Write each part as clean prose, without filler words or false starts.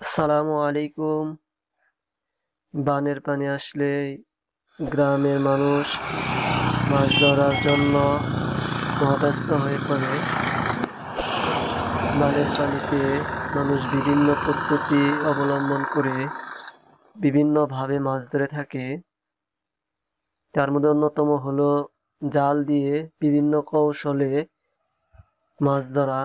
আসসালামু আলাইকুম। বানের পানি আসলেই গ্রামের মানুষ মাছ ধরার জন্য মহাব্যস্ত হয়ে পড়ে। বানের পানিতে মানুষ বিভিন্ন পদ্ধতি অবলম্বন করে বিভিন্নভাবে মাছ ধরে থাকে। তার মধ্যে অন্যতম হলো জাল দিয়ে বিভিন্ন কৌশলে মাছ ধরা।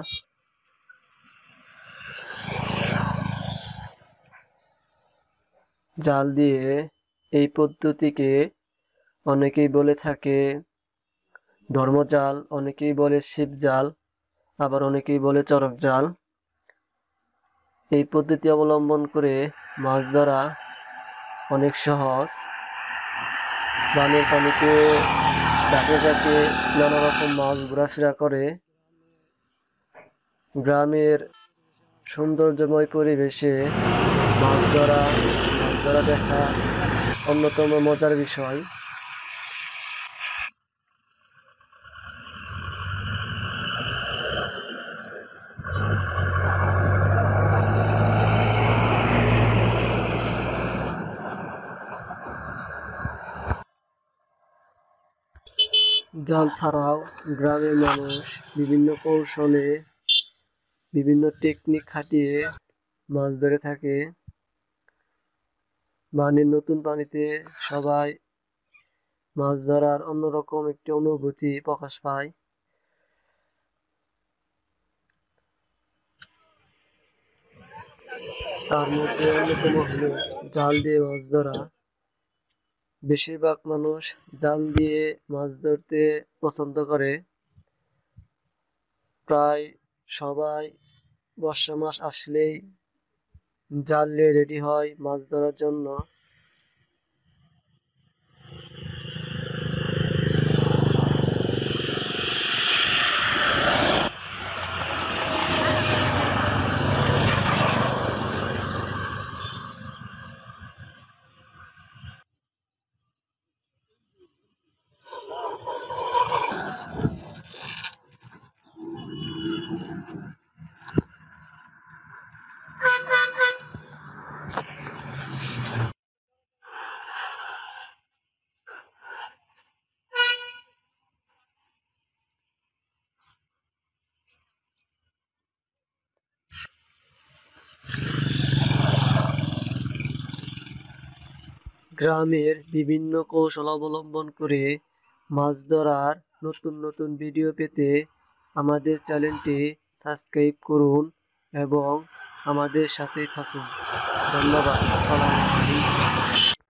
জাল দিয়ে এই পদ্ধতিকে অনেকেই বলে থাকে ধর্মজাল, অনেকেই বলে ছিপ জাল, আবার অনেকেই বলে চরক জাল। এই পদ্ধতি অবলম্বন করে মাছ ধরা অনেক সহজ। বানের পানিতে ঝাঁকে ঝাঁকে নানা রকম মাছ ঘোরাফেরা করে। গ্রামের সৌন্দর্যময় পরিবেশে মাছ ধরা দেখা অন্যতম মজার বিষয়। জাল ছাড়াও গ্রামের মানুষ বিভিন্ন কৌশলে বিভিন্ন টেকনিক খাটিয়ে মাছ ধরে থাকে। বানের নতুন পানিতে সবাই মাছ ধরার অন্যরকম একটি অনুভূতি প্রকাশ পায়। তার মধ্যে অন্যতম হলো জাল দিয়ে মাছ ধরা। বেশিরভাগ মানুষ জাল দিয়ে মাছ ধরতে পছন্দ করে। প্রায় সবাই বর্ষা মাস আসলেই জাল নিয়ে রেডি হয় মাছ ধরার জন্য। গ্রামের বিভিন্ন কৌশল অবলম্বন করে মাছ ধরার নতুন নতুন ভিডিও পেতে আমাদের চ্যানেলটি সাবস্ক্রাইব করুন এবং আমাদের সাথেই থাকুন। ধন্যবাদ। আসসালামু আলাইকুম।